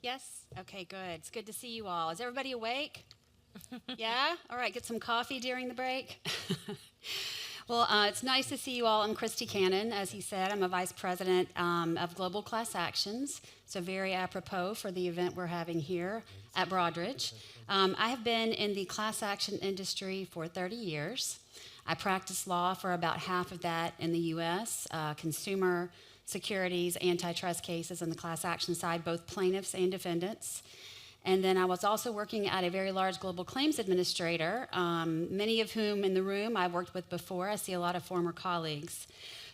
Yes? Okay, good. It's good to see you all. Is everybody awake? Yeah? All right, get some coffee during the break. Well, it's nice to see you all. I'm Christi Cannon. As he said, I'm a vice president of Global Class Actions, so very apropos for the event we're having here at Broadridge. I have been in the class action industry for 30 years. I practiced law for about half of that in the U.S., consumer, securities, antitrust cases on the class action side, both plaintiffs and defendants. And then I was also working at a very large global claims administrator, many of whom in the room I've worked with before. I see a lot of former colleagues.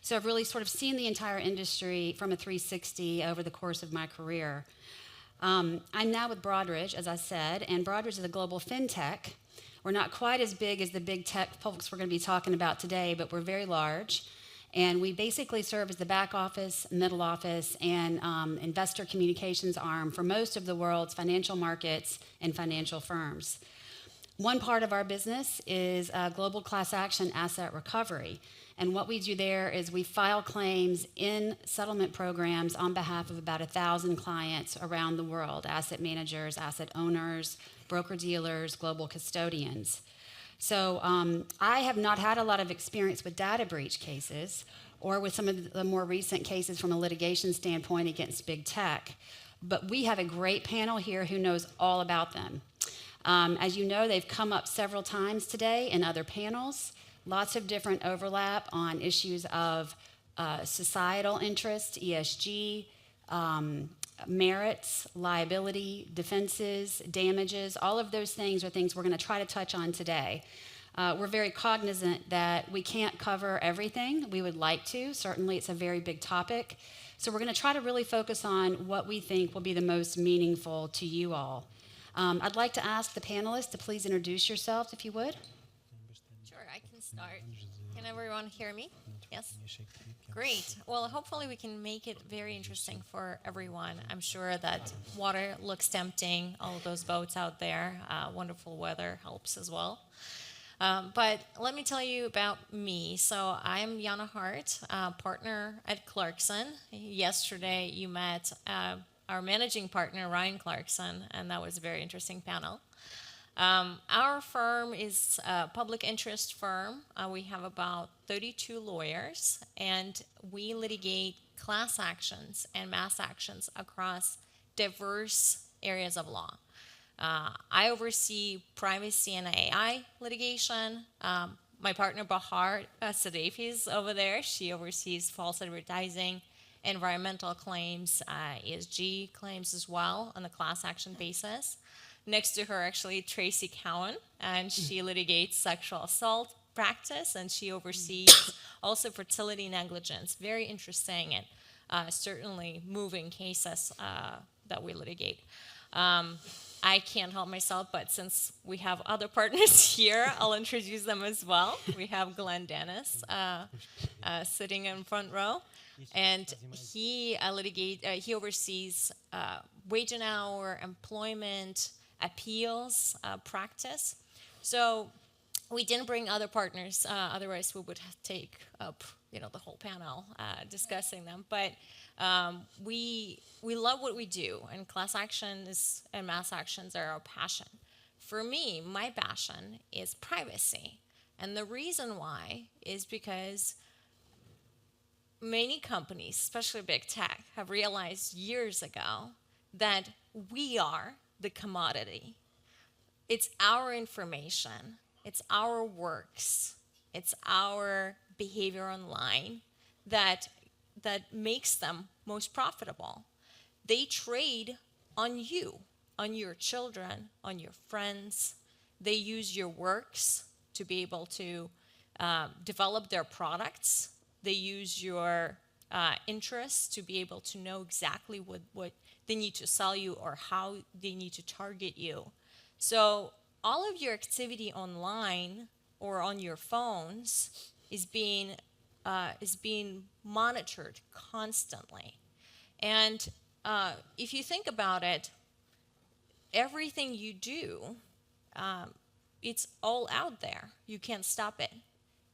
So I've really sort of seen the entire industry from a 360 over the course of my career. I'm now with Broadridge, as I said, and Broadridge is a global fintech. We're not quite as big as the big tech folks we're going to be talking about today, but we're very large. And we basically serve as the back office, middle office, and investor communications arm for most of the world's financial markets and financial firms. One part of our business is global class action asset recovery. And what we do there is we file claims in settlement programs on behalf of about 1,000 clients around the world, asset managers, asset owners, broker-dealers, global custodians. So I have not had a lot of experience with data breach cases or with some of the more recent cases from a litigation standpoint against big tech, but we have a great panel here who knows all about them. As you know, they've come up several times today in other panels, lots of different overlap on issues of societal interest, ESG, merits, liability, defenses, damages, all of those things are things we're going to try to touch on today. We're very cognizant that we can't cover everything. We would like to. Certainly, it's a very big topic. So we're going to try to really focus on what we think will be the most meaningful to you all. I'd like to ask the panelists to please introduce yourselves, if you would. Sure, I can start. Can everyone hear me? Yes? Great. Well, hopefully we can make it very interesting for everyone. I'm sure that water looks tempting, all of those boats out there. Wonderful weather helps as well. But let me tell you about me. So I'm Yana Hart, partner at Clarkson. Yesterday you met our managing partner, Ryan Clarkson, and that was a very interesting panel. Our firm is a public interest firm. We have about 32 lawyers, and we litigate class actions and mass actions across diverse areas of law. I oversee privacy and AI litigation. My partner, Bahar Sadefi, is over there. She oversees false advertising, environmental claims, ESG claims as well on a class action basis. Next to her, actually, Tracy Cowan, and she litigates sexual assault practice, and she oversees also fertility negligence. Very interesting and certainly moving cases that we litigate. I can't help myself, but since we have other partners here, I'll introduce them as well. We have Glenn Dennis sitting in front row, and he oversees wage and hour, employment, appeals practice. So we didn't bring other partners, otherwise we would take up the whole panel discussing them. But we love what we do, and class actions and mass actions are our passion. For me, my passion is privacy, and the reason why is because many companies, especially big tech, have realized years ago that we are the commodity. It's our information, it's our works, it's our behavior online that makes them most profitable. They trade on you, on your children, on your friends. They use your works to be able to develop their products. They use your interests to be able to know exactly what they need to sell you or how they need to target you. So all of your activity online or on your phones is being monitored constantly. And if you think about it, everything you do, it's all out there. You can't stop it.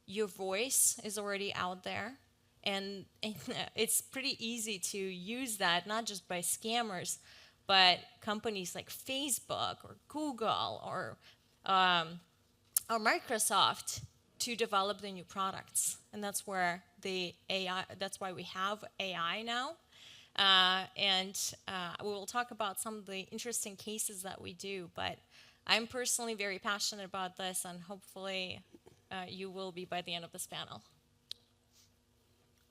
Your voice is already out there. And it's pretty easy to use that, not just by scammers, but companies like Facebook or Google or Microsoft to develop the new products. And that's where the AI, that's why we have AI now. We will talk about some of the interesting cases that we do, but I'm personally very passionate about this, and hopefully you will be by the end of this panel.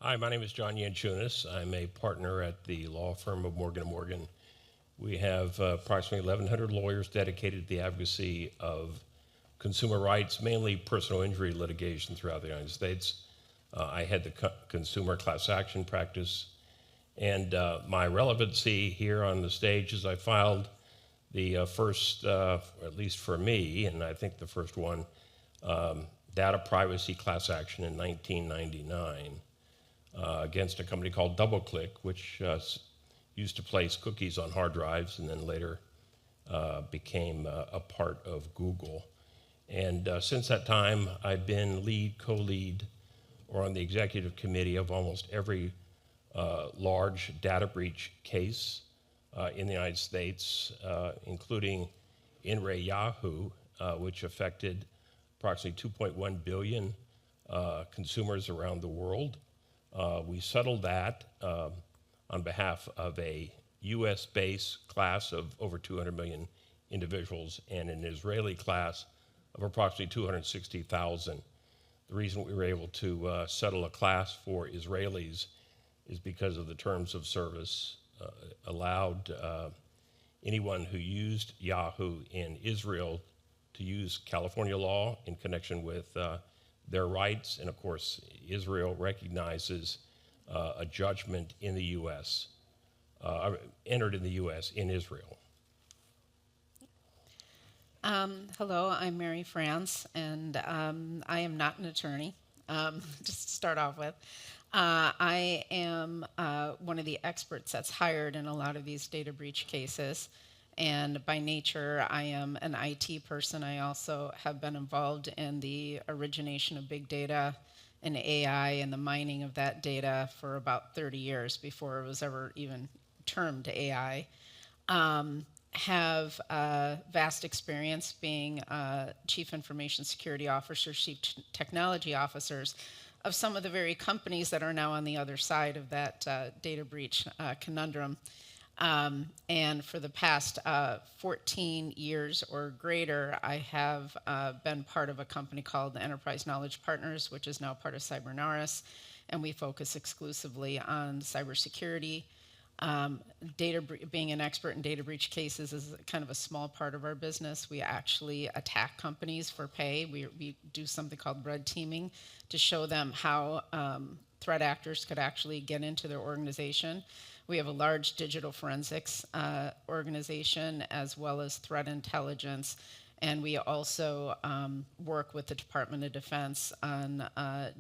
Hi, my name is John Yanchunis. I'm a partner at the law firm of Morgan Morgan. We have approximately 1,100 lawyers dedicated to the advocacy of consumer rights, mainly personal injury litigation throughout the United States. I head the consumer class action practice, and my relevancy here on the stage is I filed the first, at least for me, and I think the first one, data privacy class action in 1999 against a company called DoubleClick, which used to place cookies on hard drives and then later became a part of Google. And since that time, I've been lead, co-lead, or on the executive committee of almost every large data breach case in the United States, including In re Yahoo, which affected approximately 2.1 billion consumers around the world. We settled that on behalf of a US-based class of over 200 million individuals and an Israeli class of approximately 260,000. The reason we were able to settle a class for Israelis is because of the terms of service allowed anyone who used Yahoo in Israel to use California law in connection with their rights. And of course, Israel recognizes a judgment in the US, entered in the US in Israel. Hello, I'm Mary Frantz, and I am not an attorney, just to start off with. I am one of the experts that's hired in a lot of these data breach cases, and by nature, I am an IT person. I also have been involved in the origination of big data and AI and the mining of that data for about 30 years before it was ever even termed AI. Have vast experience being chief information security officers, chief technology officers of some of the very companies that are now on the other side of that data breach conundrum. And for the past 14 years or greater, I have been part of a company called the Enterprise Knowledge Partners, which is now part of Cybernaris, and we focus exclusively on cybersecurity. Being an expert in data breach cases is kind of a small part of our business. We actually attack companies for pay. We do something called red teaming to show them how threat actors could actually get into their organization. We have a large digital forensics organization as well as threat intelligence. And we also work with the Department of Defense on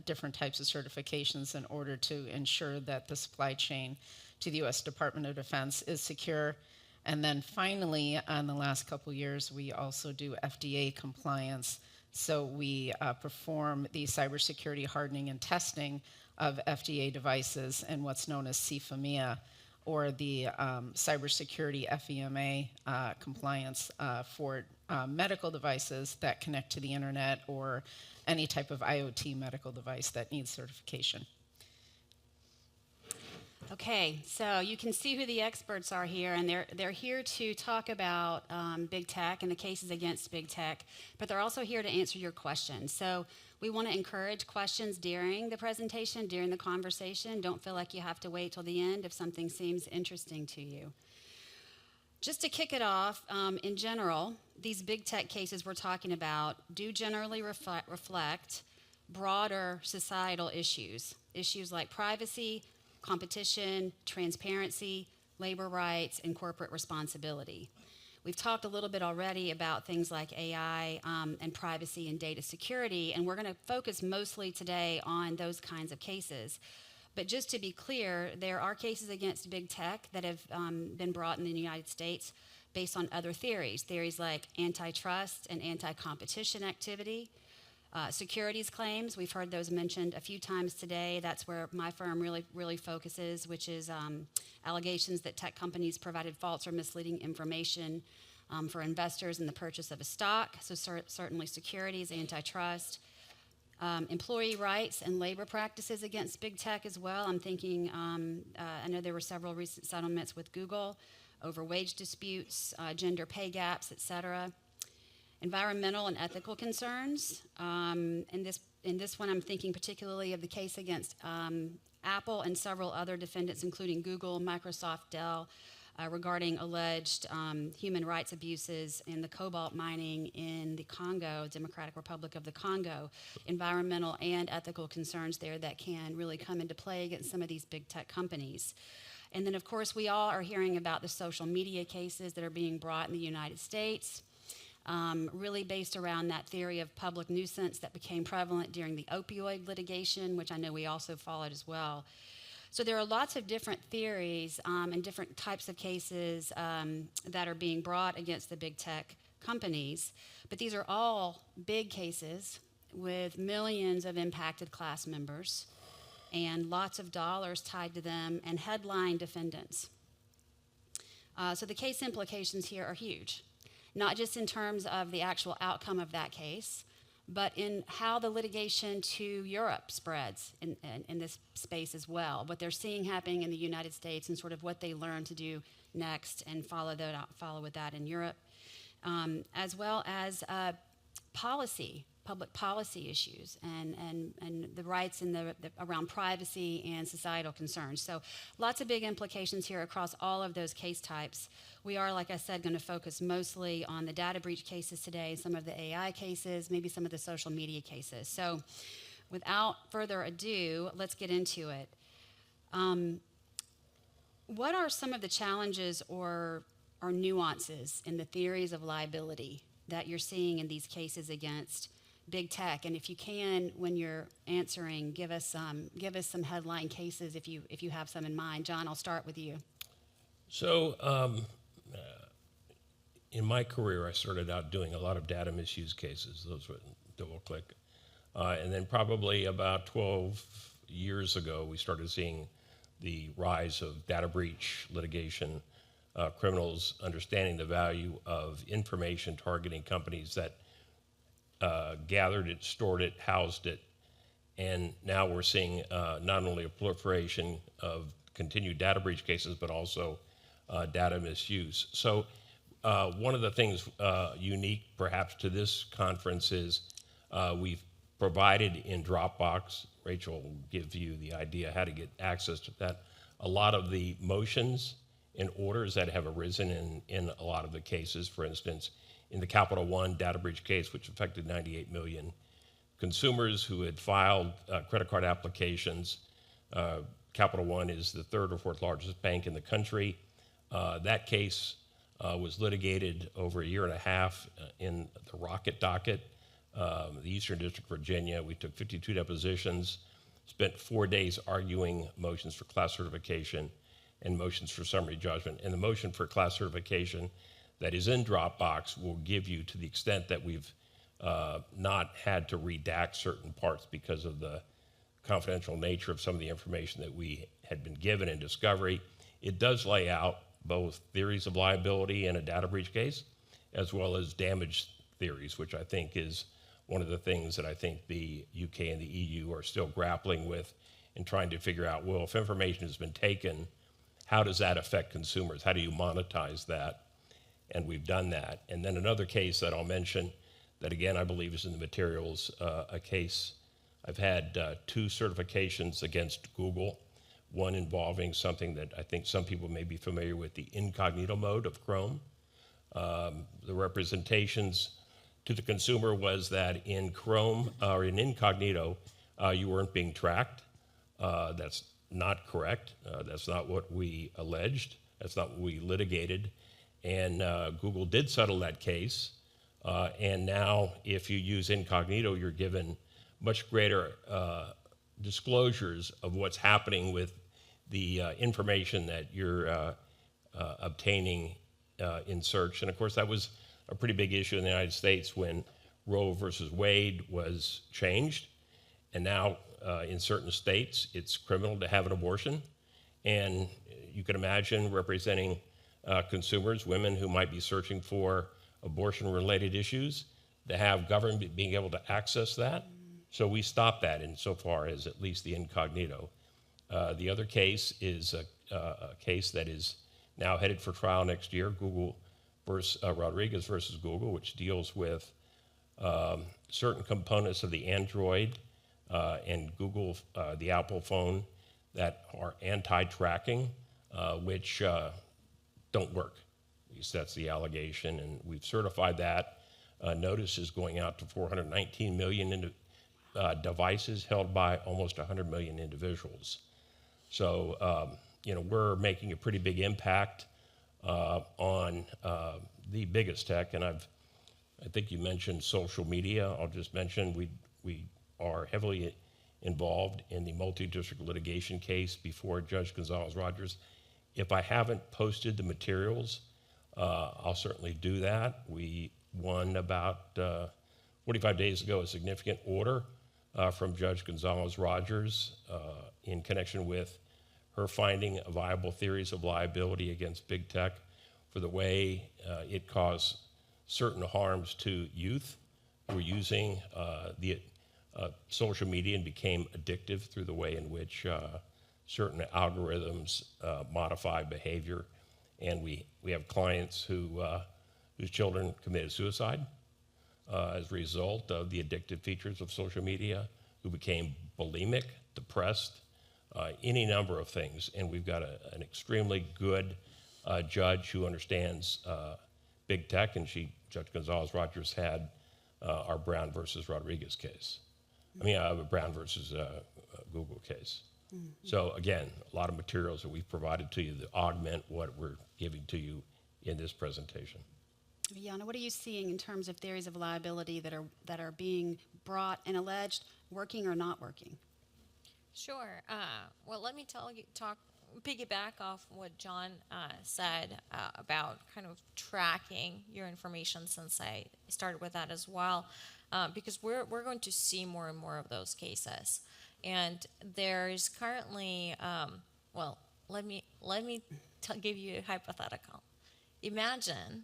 different types of certifications in order to ensure that the supply chain to the U.S. Department of Defense is secure. And then finally, in the last couple years, we also do FDA compliance. So we perform the cybersecurity hardening and testing of FDA devices and what's known as CFMEA, or the cybersecurity FEMA compliance for medical devices that connect to the internet or any type of IoT medical device that needs certification. Okay, so you can see who the experts are here, and they're here to talk about big tech and the cases against big tech, but they're also here to answer your questions. So we want to encourage questions during the presentation, during the conversation. Don't feel like you have to wait till the end if something seems interesting to you. Just to kick it off, in general, these big tech cases we're talking about do generally reflect broader societal issues like privacy, competition, transparency, labor rights, and corporate responsibility. We've talked a little bit already about things like AI and privacy and data security, and we're going to focus mostly today on those kinds of cases. But just to be clear, there are cases against big tech that have been brought in the United States based on other theories like antitrust and anti-competition activity, Securities claims, we've heard those mentioned a few times today. That's where my firm really focuses, which is allegations that tech companies provided false or misleading information for investors in the purchase of a stock. So certainly securities, antitrust, employee rights and labor practices against big tech as well. I'm thinking, I know there were several recent settlements with Google over wage disputes, gender pay gaps, et cetera. Environmental and ethical concerns. In this one, I'm thinking particularly of the case against Apple and several other defendants, including Google, Microsoft, Dell, regarding alleged human rights abuses in the cobalt mining in the Congo, Democratic Republic of the Congo. Environmental and ethical concerns there that can really come into play against some of these big tech companies. And then, of course, we all are hearing about the social media cases that are being brought in the United States. Really based around that theory of public nuisance that became prevalent during the opioid litigation, which I know we also followed as well. So there are lots of different theories and different types of cases that are being brought against the big tech companies, but these are all big cases with millions of impacted class members and lots of dollars tied to them and headline defendants. So the case implications here are huge. Not just in terms of the actual outcome of that case, but in how the litigation to Europe spreads in this space as well, what they're seeing happening in the United States and sort of what they learn to do next and follow with that in Europe, as well as public policy issues and the rights around privacy and societal concerns. So lots of big implications here across all of those case types. We are, like I said, going to focus mostly on the data breach cases today, some of the AI cases, maybe some of the social media cases. So without further ado, let's get into it. What are some of the challenges or nuances in the theories of liability that you're seeing in these cases against big tech? And if you can, when you're answering, give us some headline cases if you have some in mind. John, I'll start with you. So in my career, I started out doing a lot of data misuse cases. Those were double-click. And then probably about 12 years ago, we started seeing the rise of data breach litigation, criminals understanding the value of information targeting companies that gathered it, stored it, housed it. And now we're seeing not only a proliferation of continued data breach cases, but also data misuse. So one of the things unique perhaps to this conference is we've provided in Dropbox, Rachel will give you the idea how to get access to that, a lot of the motions and orders that have arisen in a lot of the cases. For instance, in the Capital One data breach case, which affected 98 million consumers who had filed credit card applications. Capital One is the third or fourth largest bank in the country. That case was litigated over a year and a half in the Rocket docket, the Eastern District of Virginia. We took 52 depositions, spent 4 days arguing motions for class certification and motions for summary judgment. And the motion for class certification that is in Dropbox will give you, to the extent that we've not had to redact certain parts because of the confidential nature of some of the information that we had been given in discovery, it does lay out both theories of liability in a data breach case, as well as damage theories, which I think is one of the things that I think the UK and the EU are still grappling with in trying to figure out, well, if information has been taken, how does that affect consumers? How do you monetize that? And we've done that. And then another case that I'll mention that, again, I believe is in the materials, a case, I've had 2 certifications against Google, one involving something that I think some people may be familiar with, the incognito mode of Chrome. The representations to the consumer was that in Chrome, or in incognito, you weren't being tracked. That's not correct. That's not what we alleged. That's not what we litigated. And Google did settle that case. And now if you use incognito, you're given much greater disclosures of what's happening with the information that you're obtaining in search. And of course, that was a pretty big issue in the United States when Roe versus Wade was changed, and now in certain states it's criminal to have an abortion. And you can imagine representing consumers, women who might be searching for abortion-related issues, to have government being able to access that. So we stopped that insofar as at least the incognito. The other case is a case that is now headed for trial next year, Rodriguez versus Google, which deals with certain components of the Android and Google, the Apple phone, that are anti-tracking, which don't work. At least that's the allegation, and we've certified that. Notice is going out to 419 million devices held by almost 100 million individuals. So, we're making a pretty big impact on the biggest tech, and I think you mentioned social media. I'll just mention we are heavily involved in the multi-district litigation case before Judge Gonzalez-Rogers. If I haven't posted the materials, I'll certainly do that. We won about 45 days ago a significant order from Judge Gonzalez-Rogers in connection with her finding viable theories of liability against big tech for the way it caused certain harms to youth who were using the social media and became addictive through the way in which certain algorithms modify behavior. And we have clients whose children committed suicide as a result of the addictive features of social media, who became bulimic, depressed, any number of things. And we've got an extremely good judge who understands big tech, and Judge Gonzalez-Rogers had our Brown versus Rodriguez case. Brown versus Google case. Mm-hmm. So again, a lot of materials that we've provided to you that augment what we're giving to you in this presentation. Yana, what are you seeing in terms of theories of liability that are being brought and alleged, working or not working? Sure. Well, let me piggyback off what John said about kind of tracking your information, since I started with that as well, because we're going to see more and more of those cases. And there's currently, let me give you a hypothetical. Imagine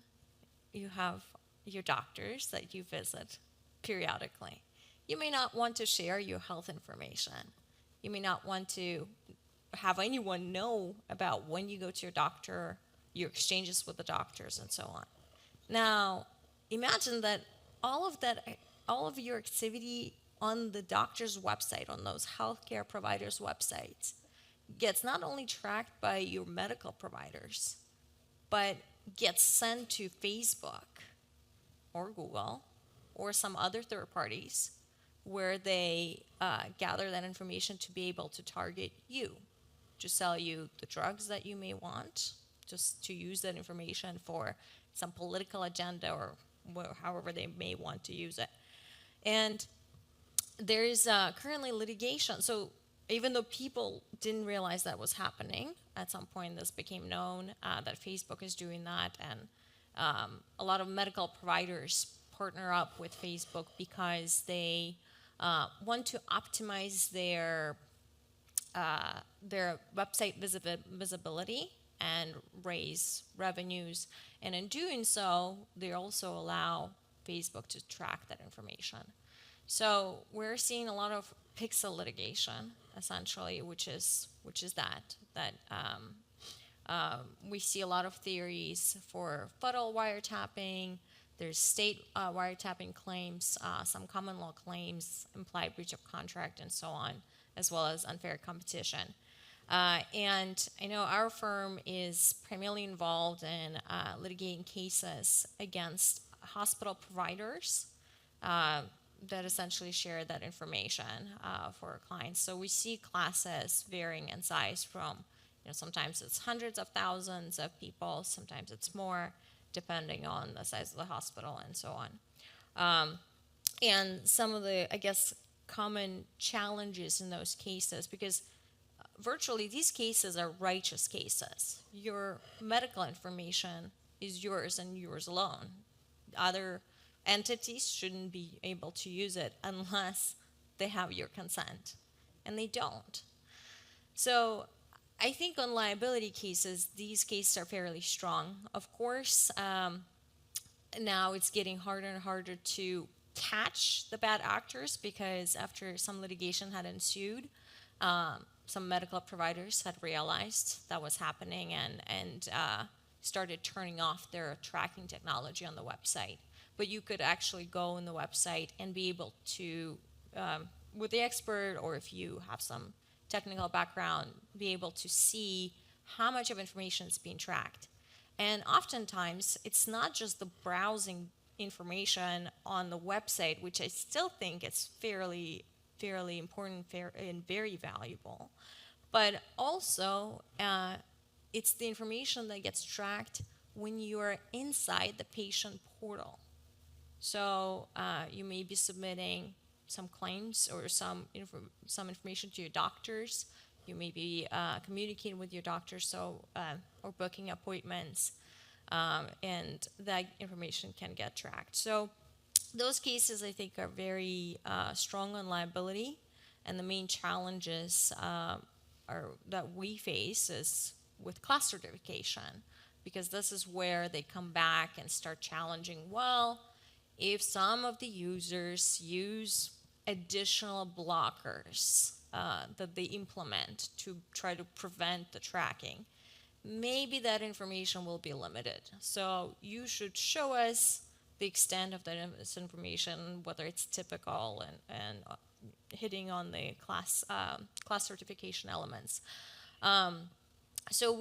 you have your doctors that you visit periodically. You may not want to share your health information. You may not want to have anyone know about when you go to your doctor, your exchanges with the doctors, and so on. Now, imagine that all of your activity on the doctor's website, on those healthcare providers' websites, gets not only tracked by your medical providers, but gets sent to Facebook or Google or some other third parties, where they gather that information to be able to target you, to sell you the drugs that you may want, just to use that information for some political agenda or however they may want to use it. And there is currently litigation. So even though people didn't realize that was happening, at some point this became known that Facebook is doing that, and a lot of medical providers partner up with Facebook because they want to optimize their website visibility and raise revenues. And in doing so, they also allow Facebook to track that information. So we're seeing a lot of pixel litigation, essentially, which is that we see a lot of theories for federal wiretapping. There's state wiretapping claims, some common law claims, implied breach of contract, and so on, as well as unfair competition. And I know our firm is primarily involved in litigating cases against hospital providers that essentially share that information for our clients. So we see classes varying in size from, sometimes it's hundreds of thousands of people, sometimes it's more, depending on the size of the hospital and so on. And some of the, common challenges in those cases, because virtually these cases are righteous cases. Your medical information is yours and yours alone. Other entities shouldn't be able to use it unless they have your consent, and they don't. So I think on liability cases, these cases are fairly strong. Of course, now it's getting harder and harder to catch the bad actors, because after some litigation had ensued, some medical providers had realized that was happening and started turning off their tracking technology on the website. But you could actually go on the website and be able to, with the expert, or if you have some technical background, be able to see how much of information is being tracked. And oftentimes, it's not just the browsing information on the website, which I still think is fairly important and very valuable, but also it's the information that gets tracked when you're inside the patient portal. So you may be submitting some claims or some information to your doctors. You may be communicating with your doctors, or booking appointments, and that information can get tracked. So those cases, I think, are very strong on liability, and the main challenges that we face is with class certification, because this is where they come back and start challenging, well, if some of the users use additional blockers that they implement to try to prevent the tracking, maybe that information will be limited. So you should show us the extent of this information, whether it's typical and hitting on the class certification elements. So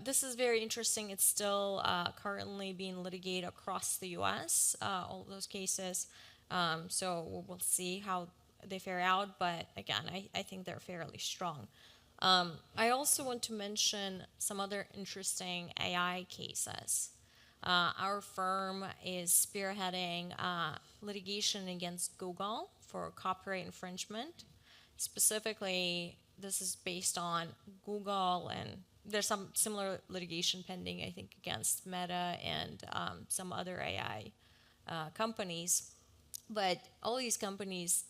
this is very interesting. It's still currently being litigated across the U.S., all those cases. So we'll see how they fare out. But again, I think they're fairly strong. I also want to mention some other interesting AI cases. Our firm is spearheading litigation against Google for copyright infringement. Specifically, this is based on Google, and there's some similar litigation pending, I think, against Meta and some other AI companies. But all these companies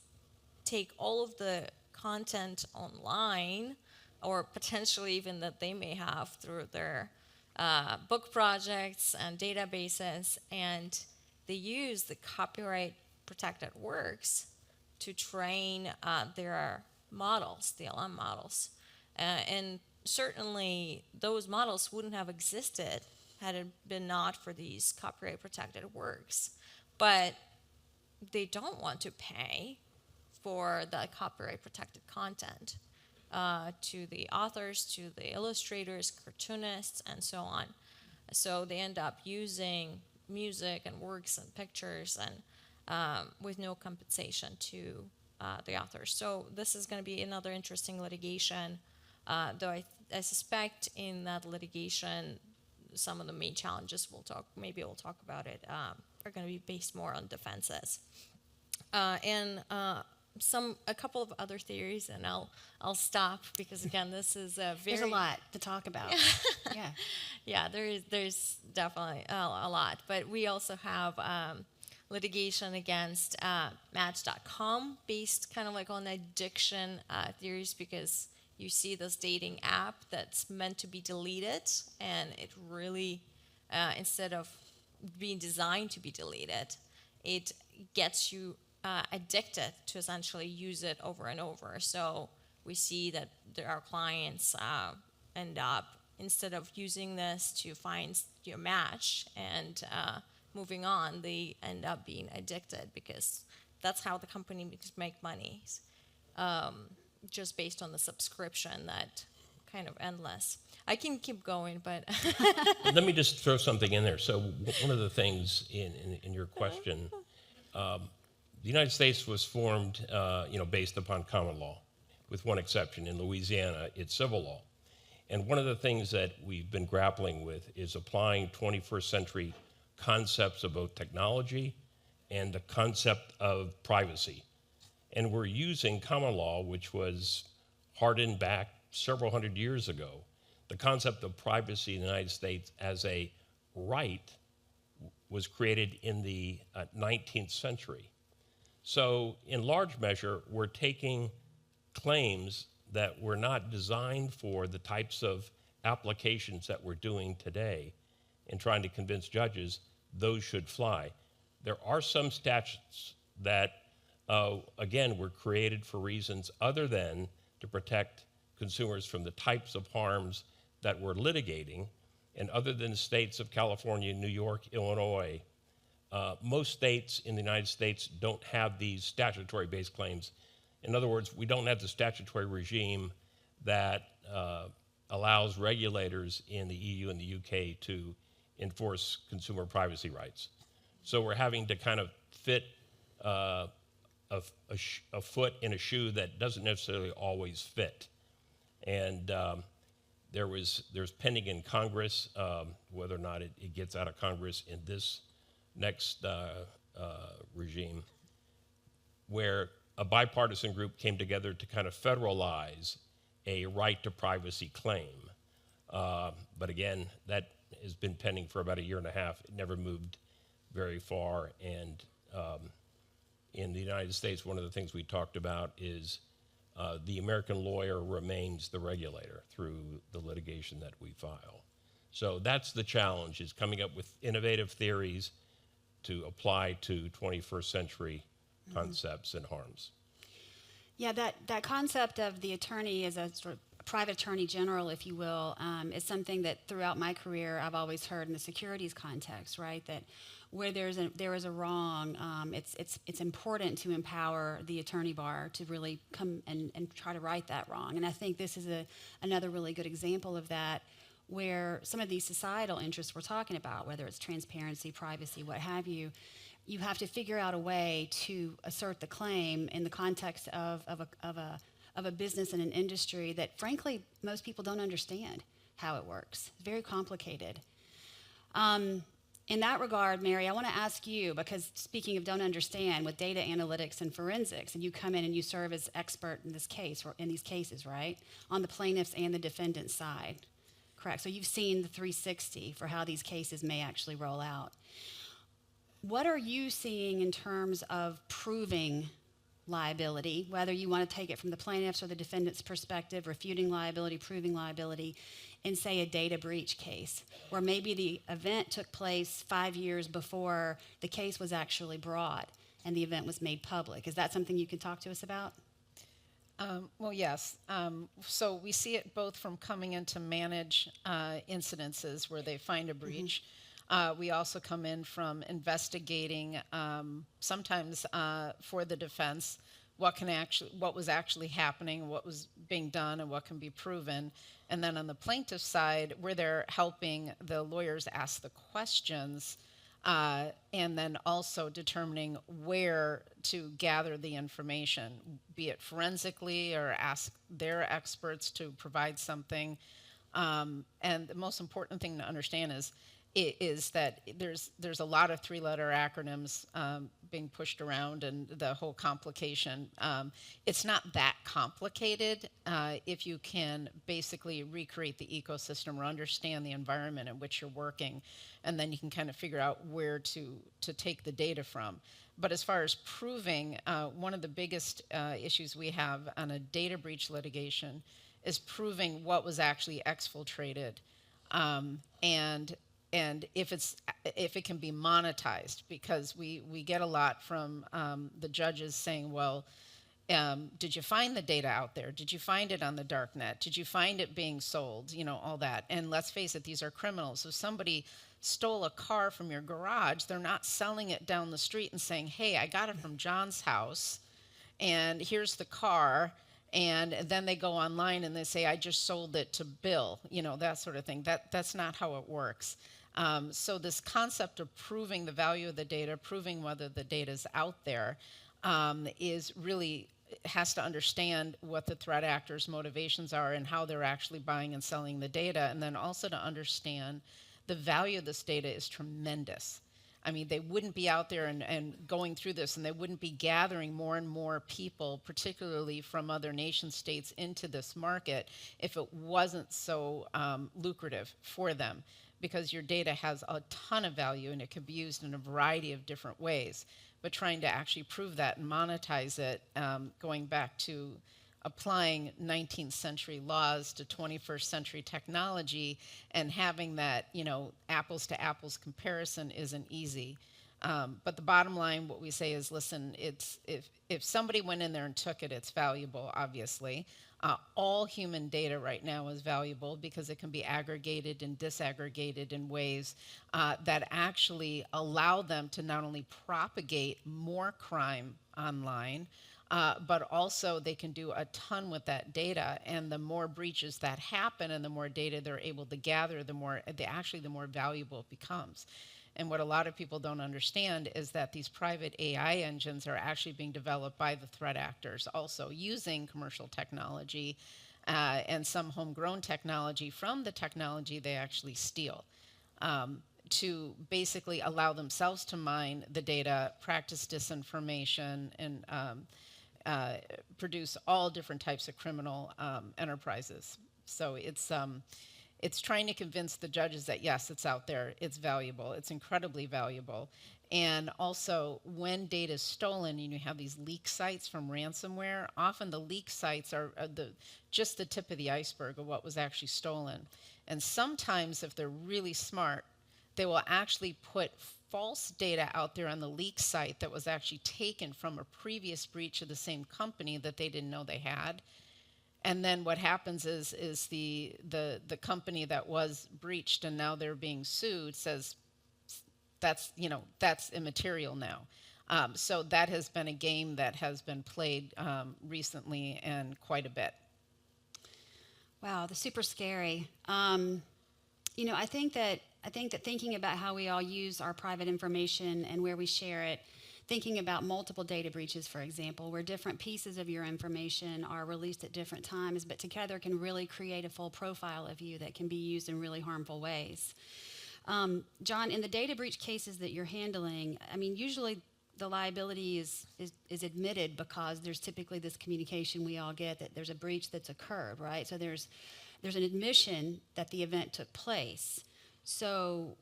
take all of the content online, or potentially even that they may have through their book projects and databases, and they use the copyright protected works to train their models, the LM models. And certainly those models wouldn't have existed had it been not for these copyright protected works. But they don't want to pay for the copyright protected content to the authors, to the illustrators, cartoonists, and so on. So they end up using music and works and pictures and with no compensation to the authors. So this is going to be another interesting litigation, though I suspect in that litigation some of the main challenges we'll talk about it, are going to be based more on defenses. And a couple of other theories, and I'll stop, because again, this is a very... There's a lot to talk about. Yeah. Yeah, there's definitely a lot. But we also have litigation against Match.com, based kind of like on addiction theories, because you see this dating app that's meant to be deleted, and it really, instead of being designed to be deleted, it gets you addicted to essentially use it over and over. So we see that our clients end up, instead of using this to find your match and moving on, they end up being addicted, because that's how the company make money, just based on the subscription, that kind of endless. I can keep going, but... Let me just throw something in there. So one of the things in your question, the United States was formed, based upon common law, with one exception. In Louisiana, it's civil law. And one of the things that we've been grappling with is applying 21st century concepts of both technology and the concept of privacy. And we're using common law, which was hardened back several hundred years ago, the concept of privacy in the United States as a right was created in the 19th century. So in large measure, we're taking claims that were not designed for the types of applications that we're doing today and trying to convince judges those should fly. There are some statutes that, again, were created for reasons other than to protect consumers from the types of harms that we're litigating. And other than the states of California, New York, Illinois, most states in the United States don't have these statutory-based claims. In other words, we don't have the statutory regime that allows regulators in the EU and the UK to enforce consumer privacy rights. So we're having to kind of fit a foot in a shoe that doesn't necessarily always fit. And there's pending in Congress, whether or not it gets out of Congress in this next regime, where a bipartisan group came together to kind of federalize a right to privacy claim. But again, that has been pending for about a year and a half. It never moved very far. And in the United States, one of the things we talked about is the American lawyer remains the regulator through the litigation that we file. So that's the challenge, is coming up with innovative theories to apply to 21st century concepts and harms. Yeah, that concept of the attorney as a sort of private attorney general, if you will, is something that throughout my career I've always heard in the securities context, right? That where there is a wrong, it's important to empower the attorney bar to really come and try to right that wrong. And I think this is another really good example of that, where some of these societal interests we're talking about, whether it's transparency, privacy, what have you, you have to figure out a way to assert the claim in the context of a business and an industry that, frankly, most people don't understand how it works. It's very complicated. In that regard, Mary, I want to ask you, because speaking of don't understand, with data analytics and forensics, and you come in and you serve as expert in this case, or in these cases, right, on the plaintiff's and the defendant's side, correct? So you've seen the 360 for how these cases may actually roll out. What are you seeing in terms of proving liability, whether you want to take it from the plaintiff's or the defendant's perspective, refuting liability, proving liability, in, say, a data breach case, where maybe the event took place 5 years before the case was actually brought and the event was made public? Is that something you can talk to us about? Well, yes. So we see it both from coming in to manage incidences where they find a breach. We also come in from investigating, sometimes for the defense, what was actually happening, what was being done, and what can be proven. And then on the plaintiff side, where they're helping the lawyers ask the questions, and then also determining where to gather the information, be it forensically or ask their experts to provide something. And the most important thing to understand is that there's a lot of three-letter acronyms being pushed around, and the whole complication. It's not that complicated if you can basically recreate the ecosystem or understand the environment in which you're working, and then you can kind of figure out where to take the data from. But as far as proving, one of the biggest issues we have on a data breach litigation is proving what was actually exfiltrated, and if it can be monetized, because we get a lot from the judges saying, well, did you find the data out there? Did you find it on the dark net? Did you find it being sold? You know, all that. And let's face it, these are criminals. So somebody stole a car from your garage, they're not selling it down the street and saying, hey, I got it from John's house, and here's the car. And then they go online and they say, I just sold it to Bill, you know, that sort of thing. That's not how it works. So this concept of proving the value of the data, proving whether the data is out there, is really has to understand what the threat actors' motivations are and how they're actually buying and selling the data, and then also to understand the value of this data is tremendous. I mean, they wouldn't be out there and going through this, and they wouldn't be gathering more and more people, particularly from other nation states, into this market if it wasn't so lucrative for them. because your data has a ton of value and it can be used in a variety of different ways. But trying to actually prove that and monetize it, going back to applying 19th century laws to 21st century technology and having that, apples to apples comparison isn't easy. But the bottom line, what we say is, listen, if somebody went in there and took it, it's valuable, obviously. All human data right now is valuable because it can be aggregated and disaggregated in ways that actually allow them to not only propagate more crime online, but also they can do a ton with that data. And the more breaches that happen and the more data they're able to gather, the more valuable it becomes. And what a lot of people don't understand is that these private AI engines are actually being developed by the threat actors, also using commercial technology and some homegrown technology from the technology they actually steal, to basically allow themselves to mine the data, practice disinformation, and produce all different types of criminal enterprises. So it's trying to convince the judges that, yes, it's out there, it's valuable, it's incredibly valuable. And also, when data is stolen and you have these leak sites from ransomware, often the leak sites are just the tip of the iceberg of what was actually stolen. And sometimes, if they're really smart, they will actually put false data out there on the leak site that was actually taken from a previous breach of the same company that they didn't know they had. And then what happens is the company that was breached and now they're being sued says that's immaterial now. So that has been a game that has been played recently and quite a bit. Wow, that's super scary. I think that thinking about how we all use our private information and where we share it, thinking about multiple data breaches, for example, where different pieces of your information are released at different times, but together can really create a full profile of you that can be used in really harmful ways. John, in the data breach cases that you're handling, usually the liability is admitted because there's typically this communication we all get that there's a breach that's occurred, right? So there's an admission that the event took place. So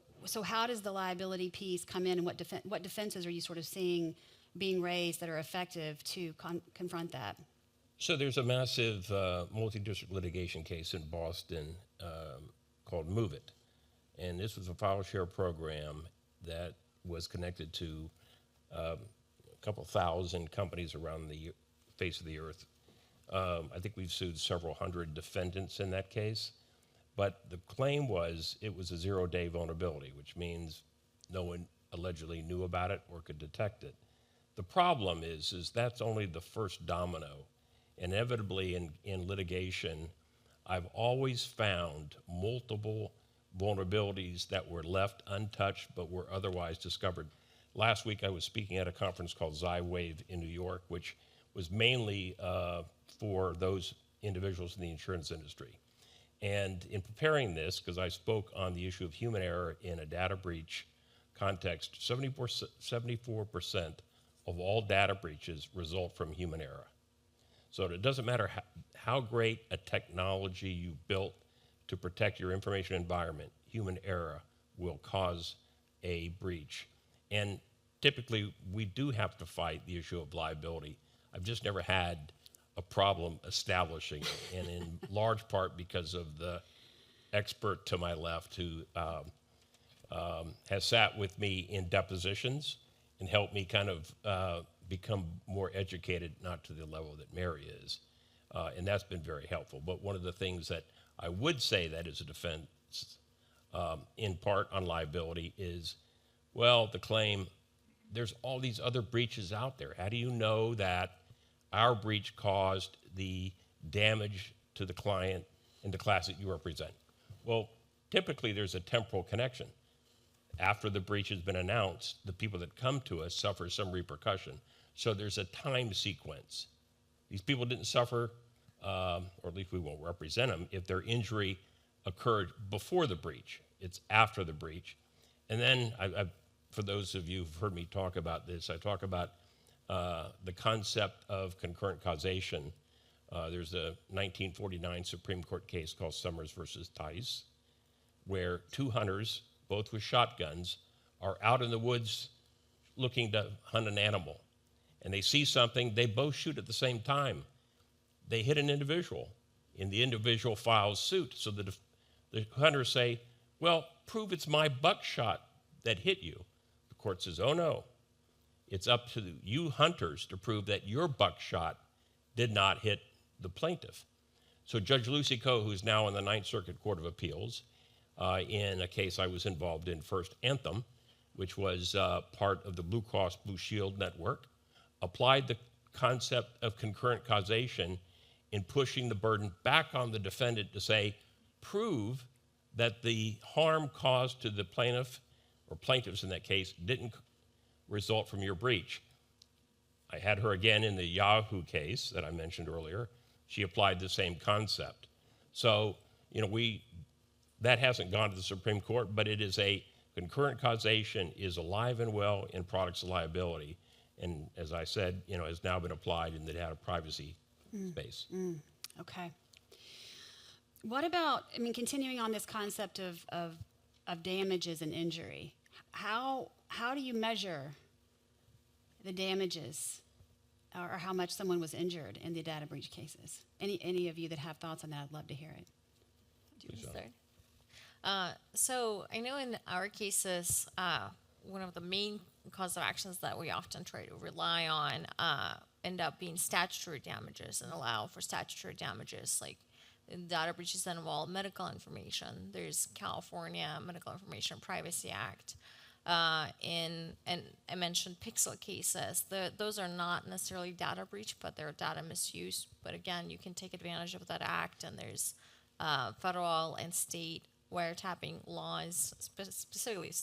how does the liability piece come in, and what defenses are you sort of seeing being raised that are effective to confront that? So there's a massive multi-district litigation case in Boston called Move It. And this was a file share program that was connected to a couple thousand companies around the face of the earth. I think we've sued several hundred defendants in that case. But the claim was it was a zero-day vulnerability, which means no one allegedly knew about it or could detect it. The problem is that's only the first domino. Inevitably in litigation, I've always found multiple vulnerabilities that were left untouched but were otherwise discovered. Last week I was speaking at a conference called XyWave in New York, which was mainly for those individuals in the insurance industry. And in preparing this, because I spoke on the issue of human error in a data breach context, 74% of all data breaches result from human error. So it doesn't matter how great a technology you built to protect your information environment, human error will cause a breach. And typically, we do have to fight the issue of liability. I've just never had a problem establishing it, and in large part because of the expert to my left who has sat with me in depositions and helped me kind of become more educated, not to the level that Mary is. And that's been very helpful. But one of the things that I would say that is a defense, in part on liability, is, well, the claim, there's all these other breaches out there. How do you know that our breach caused the damage to the client in the class that you represent? Well, typically there's a temporal connection. After the breach has been announced, the people that come to us suffer some repercussion. So there's a time sequence. These people didn't suffer, or at least we won't represent them, if their injury occurred before the breach. It's after the breach. And then, for those of you who've heard me talk about this, I talk about the concept of concurrent causation. There's a 1949 Supreme Court case called Summers versus Tice, where two hunters, both with shotguns, are out in the woods looking to hunt an animal. And they see something, they both shoot at the same time. They hit an individual, and the individual files suit. So the hunters say, well, prove it's my buckshot that hit you. The court says, oh no, it's up to you hunters to prove that your buckshot did not hit the plaintiff. So Judge Lucy Coe, who's now in the Ninth Circuit Court of Appeals, in a case I was involved in, First Anthem, which was part of the Blue Cross Blue Shield network, applied the concept of concurrent causation in pushing the burden back on the defendant to say, prove that the harm caused to the plaintiff, or plaintiffs in that case, didn't result from your breach. I had her again in the Yahoo case that I mentioned earlier. She applied the same concept. So, that hasn't gone to the Supreme Court, but it is concurrent causation is alive and well in products liability. And as I said, has now been applied in the data privacy space. Okay. What about, continuing on this concept of damages and injury, how do you measure the damages or how much someone was injured in the data breach cases? Any of you that have thoughts on that, I'd love to hear it. Do you want to start? So I know in our cases, one of the main cause of actions that we often try to rely on end up being statutory damages and allow for statutory damages, like in data breaches that involve medical information. There's California Medical Information Privacy Act. And I mentioned pixel cases. Those are not necessarily data breach, but they're data misuse. But again, you can take advantage of that act, and there's federal and state wiretapping laws, specifically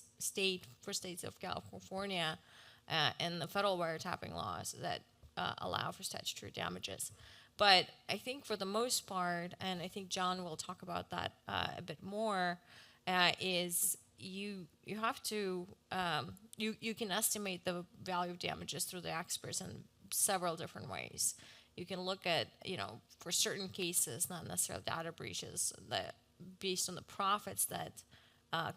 for states of California, and the federal wiretapping laws that allow for statutory damages. But I think for the most part, and I think John will talk about that a bit more, is you have to you can estimate the value of damages through the experts in several different ways. You can look at, for certain cases, not necessarily data breaches, that based on the profits that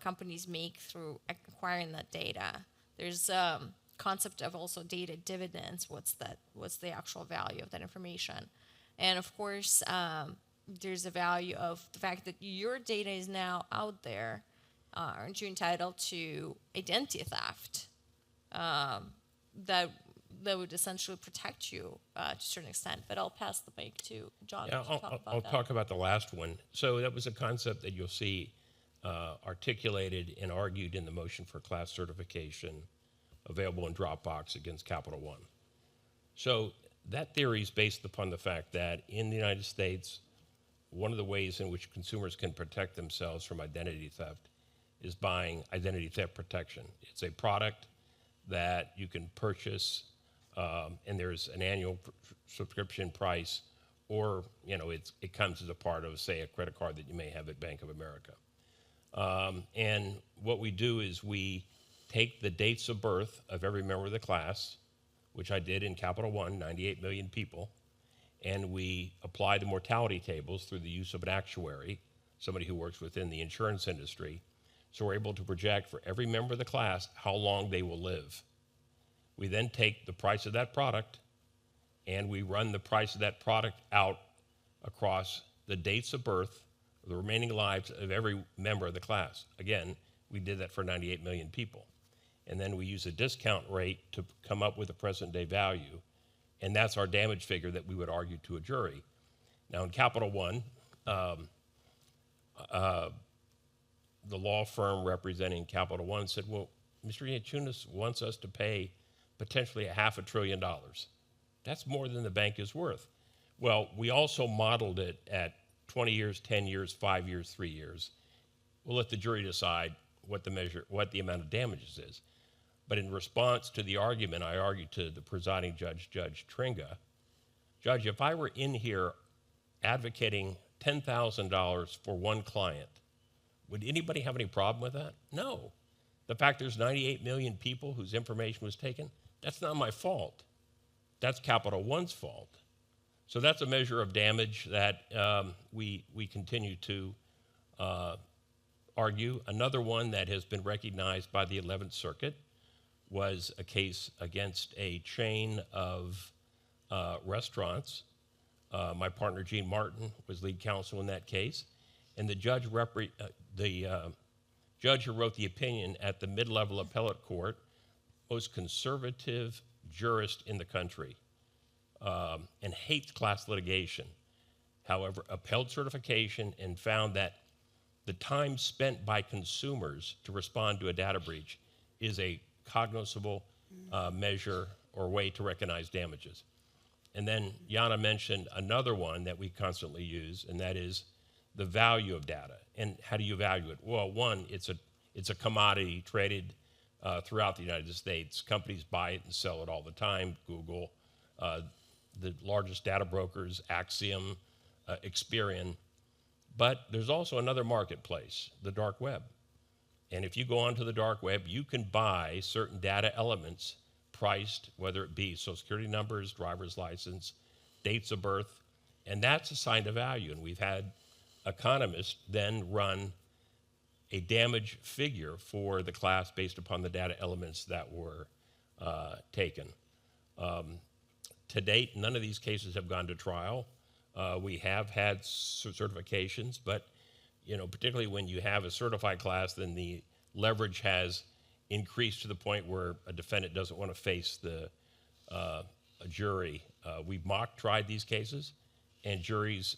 companies make through acquiring that data. There's concept of also data dividends. What's the actual value of that information? And of course, there's a value of the fact that your data is now out there. Aren't you entitled to identity theft? That would essentially protect you to a certain extent. But I'll pass the mic to John. Yeah, I'll talk about the last one. So that was a concept that you'll see articulated and argued in the motion for class certification available in Dropbox against Capital One. So that theory is based upon the fact that in the United States, one of the ways in which consumers can protect themselves from identity theft is buying identity theft protection. It's a product that you can purchase, and there's an annual subscription price, or it comes as a part of, say, a credit card that you may have at Bank of America. And what we do is we take the dates of birth of every member of the class, which I did in Capital One, 98 million people, and we apply the mortality tables through the use of an actuary, somebody who works within the insurance industry. So we're able to project for every member of the class how long they will live. We then take the price of that product and we run the price of that product out across the dates of birth, the remaining lives of every member of the class. Again, we did that for 98 million people. And then we use a discount rate to come up with a present day value. And that's our damage figure that we would argue to a jury. Now in Capital One, the law firm representing Capital One said, well, Mr. Yanchunis wants us to pay potentially $500 billion. That's more than the bank is worth. Well, we also modeled it at 20 years, 10 years, 5 years, 3 years. We'll let the jury decide what the amount of damages is. But in response to the argument, I argued to the presiding judge, Judge Tringa, Judge, if I were in here advocating $10,000 for one client, would anybody have any problem with that? No. The fact there's 98 million people whose information was taken, that's not my fault. That's Capital One's fault. So that's a measure of damage that we continue to argue. Another one that has been recognized by the 11th Circuit was a case against a chain of restaurants. My partner, Gene Martin, was lead counsel in that case. And the judge, judge who wrote the opinion at the mid-level appellate court, most conservative jurist in the country, and hates class litigation. However, upheld certification and found that the time spent by consumers to respond to a data breach is a cognizable measure or way to recognize damages. And then Yana mentioned another one that we constantly use, and that is the value of data. And how do you value it? Well, one, it's a commodity traded throughout the United States. Companies buy it and sell it all the time. Google, the largest data brokers, Axiom, Experian. But there's also another marketplace, the dark web. And if you go onto the dark web, you can buy certain data elements priced, whether it be social security numbers, driver's license, dates of birth, and that's assigned a value. And we've had economists then run a damage figure for the class based upon the data elements that were taken. To date, none of these cases have gone to trial. We have had certifications, but particularly when you have a certified class, then the leverage has increased to the point where a defendant doesn't want to face a jury. We've mock tried these cases, and juries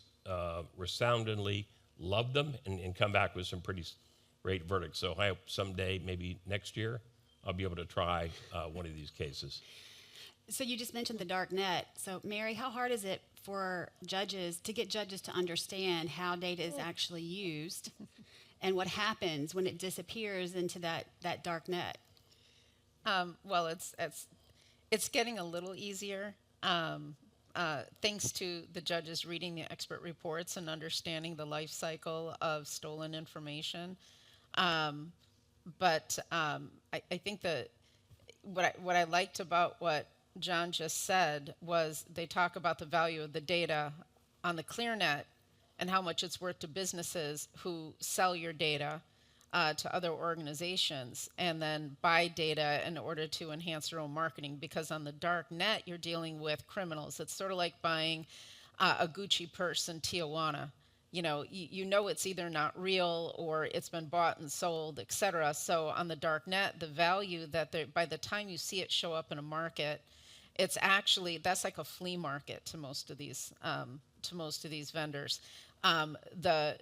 resoundingly love them and come back with some pretty great verdicts. So I hope someday, maybe next year, I'll be able to try one of these cases. So you just mentioned the dark net. So Mary, how hard is it for judges to get judges to understand how data is actually used and what happens when it disappears into that dark net? Well, it's getting a little easier thanks to the judges reading the expert reports and understanding the life cycle of stolen information. But I think that what I liked about what John just said was they talk about the value of the data on the ClearNet and how much it's worth to businesses who sell your data to other organizations and then buy data in order to enhance their own marketing, because on the dark net you're dealing with criminals. It's sort of like buying a Gucci purse in Tijuana. You know it's either not real or it's been bought and sold, etc. So on the dark net, the value that by the time you see it show up in a market, that's like a flea market to most of these vendors. The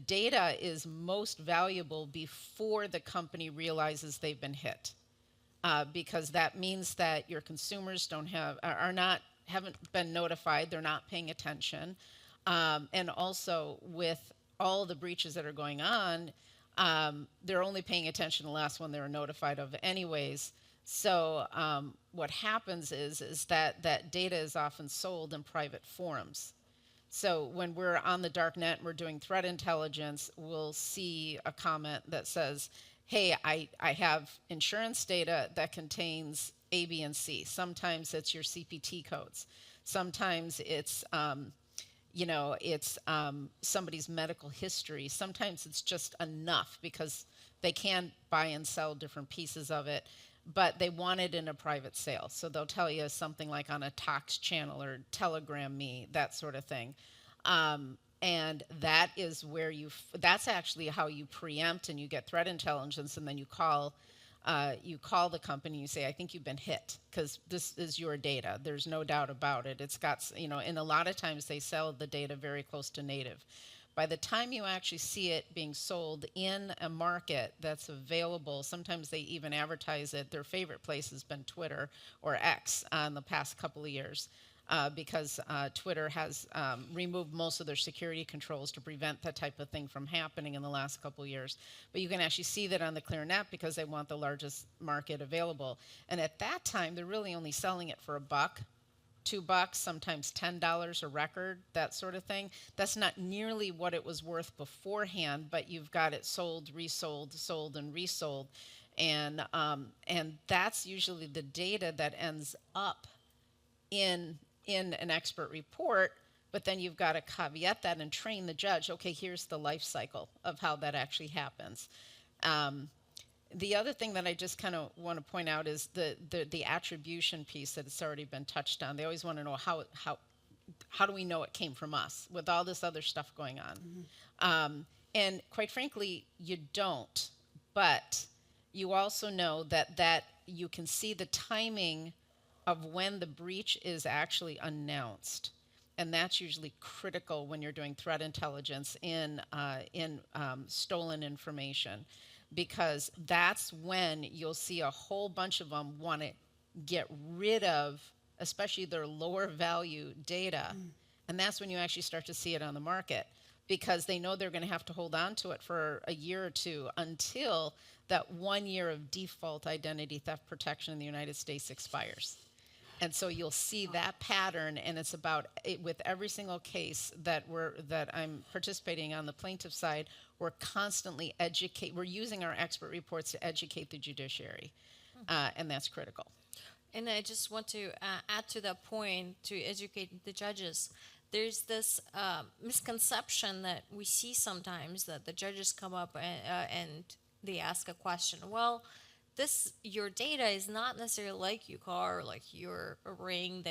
data is most valuable before the company realizes they've been hit, because that means that your consumers haven't been notified, they're not paying attention, and also with all the breaches that are going on, they're only paying attention to the last one they were notified of anyways. So what happens is that data is often sold in private forums. So when we're on the dark net and we're doing threat intelligence, we'll see a comment that says, hey, I have insurance data that contains A, B, and C. Sometimes it's your CPT codes. Sometimes it's somebody's medical history. Sometimes it's just enough because they can buy and sell different pieces of it, but they want it in a private sale. So they'll tell you something like on a Tox channel or Telegram me, that sort of thing. And that is where that's actually how you preempt and you get threat intelligence, and then you call the company and you say, I think you've been hit because this is your data. There's no doubt about it. It's got, and a lot of times they sell the data very close to native. By the time you actually see it being sold in a market that's available, sometimes they even advertise it. Their favorite place has been Twitter or X in the past couple of years, because Twitter has removed most of their security controls to prevent that type of thing from happening in the last couple of years. But you can actually see that on the ClearNet because they want the largest market available. And at that time, they're really only selling it for $1, $2, sometimes $10 a record, that sort of thing. That's not nearly what it was worth beforehand, but you've got it sold, resold, sold, and resold. And that's usually the data that ends up in an expert report. But then you've got to caveat that and train the judge, okay, here's the life cycle of how that actually happens. The other thing that I just kind of want to point out is the attribution piece that it's already been touched on. They always want to know how do we know it came from us with all this other stuff going on? And quite frankly, you don't. But you also know that you can see the timing of when the breach is actually announced. And that's usually critical when you're doing threat intelligence in stolen information, because that's when you'll see a whole bunch of them want to get rid of, especially their lower value data. And that's when you actually start to see it on the market, because they know they're going to have to hold on to it for a year or two until that 1 year of default identity theft protection in the United States expires. And so you'll see that pattern, and it's about it, with every single case that I'm participating on the plaintiff side, we're constantly we're using our expert reports to educate the judiciary, and that's critical. And I just want to add to that point, to educate the judges. There's this misconception that we see sometimes, that the judges come up and they ask a question. Well, your data is not necessarily like your car or like your ring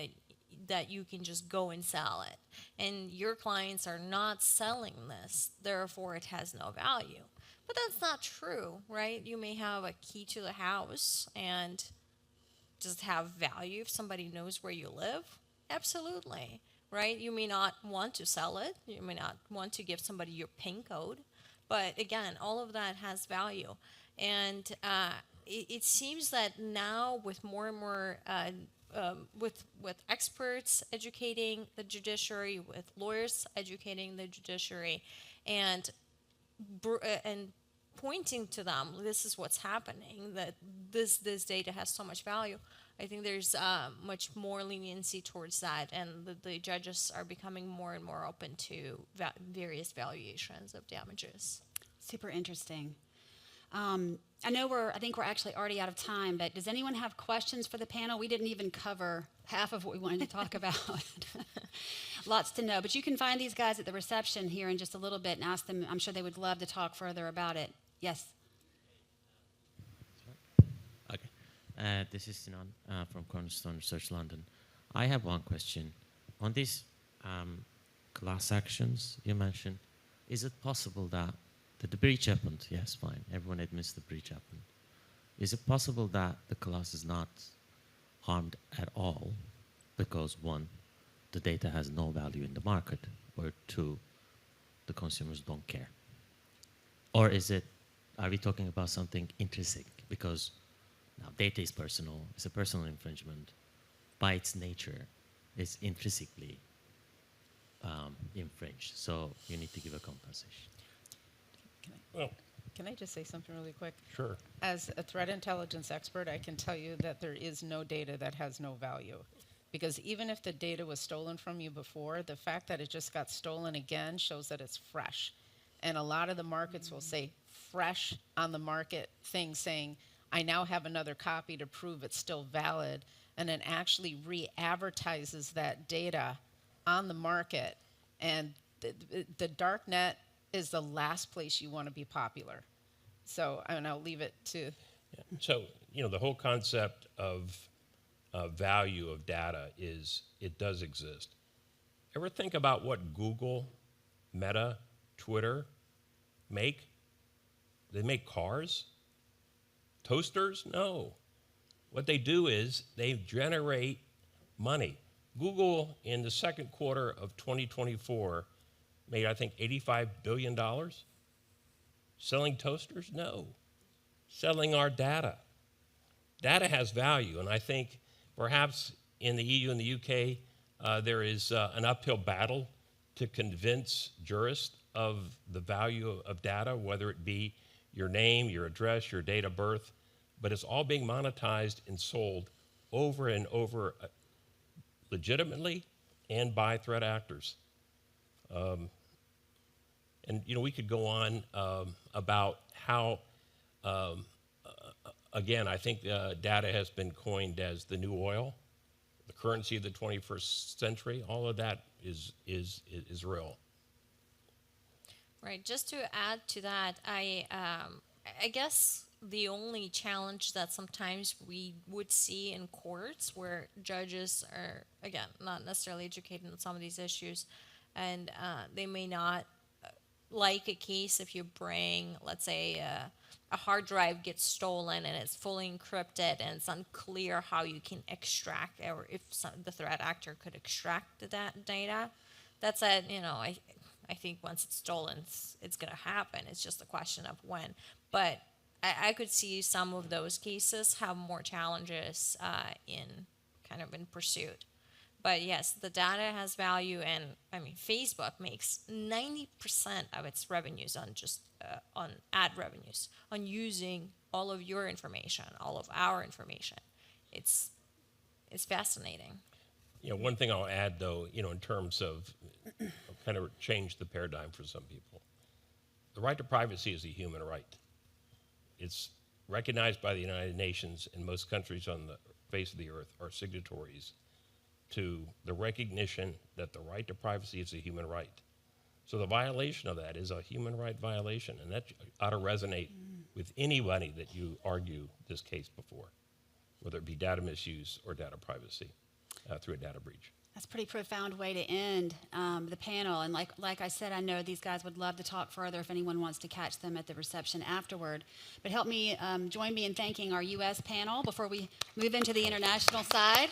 that you can just go and sell it. And your clients are not selling this, therefore it has no value. But that's not true, right? You may have a key to the house and just have value if somebody knows where you live. Absolutely, right? You may not want to sell it. You may not want to give somebody your PIN code. But again, all of that has value. And it seems that now, with more and more, with experts educating the judiciary, with lawyers educating the judiciary, and pointing to them, this is what's happening, that this data has so much value. I think there's much more leniency towards that, and the judges are becoming more and more open to various valuations of damages. Super interesting. I think we're actually already out of time, but does anyone have questions for the panel? We didn't even cover half of what we wanted to talk about. Lots to know, but you can find these guys at the reception here in just a little bit and ask them. I'm sure they would love to talk further about it. Yes? Okay. This is Sinan from Cornerstone Research London. I have one question. On these class actions you mentioned, is it possible that the breach happened? Yes, fine. Everyone admits the breach happened. Is it possible that the class is not harmed at all because, one, the data has no value in the market, or two, the consumers don't care? Or are we talking about something intrinsic? Because now data is personal, it's a personal infringement. By its nature, it's intrinsically infringed. So you need to give a compensation. Can I just say something really quick? Sure. As a threat intelligence expert, I can tell you that there is no data that has no value. Because even if the data was stolen from you before, the fact that it just got stolen again shows that it's fresh. And a lot of the markets will say fresh on the market thing, saying, I now have another copy to prove it's still valid, and then actually re-advertises that data on the market. And the dark net is the last place you want to be popular. So, and I'll leave it to... Yeah. So, the whole concept of value of data is, it does exist. Ever think about what Google, Meta, Twitter make? They make cars? Toasters? No. What they do is they generate money. Google, in the second quarter of 2024, made, I think, $85 billion. Selling toasters? No. Selling our data. Data has value, and I think perhaps in the EU and the UK, there is an uphill battle to convince jurists of the value of data, whether it be your name, your address, your date of birth, but it's all being monetized and sold over and over legitimately and by threat actors. And we could go on about how, again, I think data has been coined as the new oil. the currency of the 21st century, all of that is real. Right. Just to add to that, I guess the only challenge that sometimes we would see in courts where judges are, again, not necessarily educated on some of these issues, and they may not like a case if you bring, let's say, a hard drive gets stolen and it's fully encrypted and it's unclear how you can extract, or if the threat actor could extract that data. That's I think once it's stolen, it's going to happen. It's just a question of when. But I could see some of those cases have more challenges in pursuit. But yes, the data has value, and I mean, Facebook makes 90% of its revenues on just on ad revenues, on using all of your information, all of our information. It's fascinating. One thing I'll add, though, in terms of kind of change the paradigm for some people. The right to privacy is a human right. It's recognized by the United Nations, and most countries on the face of the earth are signatories to the recognition that the right to privacy is a human right. So the violation of that is a human right violation, and that ought to resonate with anybody that you argue this case before, whether it be data misuse or data privacy through a data breach. That's a pretty profound way to end the panel. And like I said, I know these guys would love to talk further if anyone wants to catch them at the reception afterward. But help me, join me in thanking our U.S. panel before we move into the international side.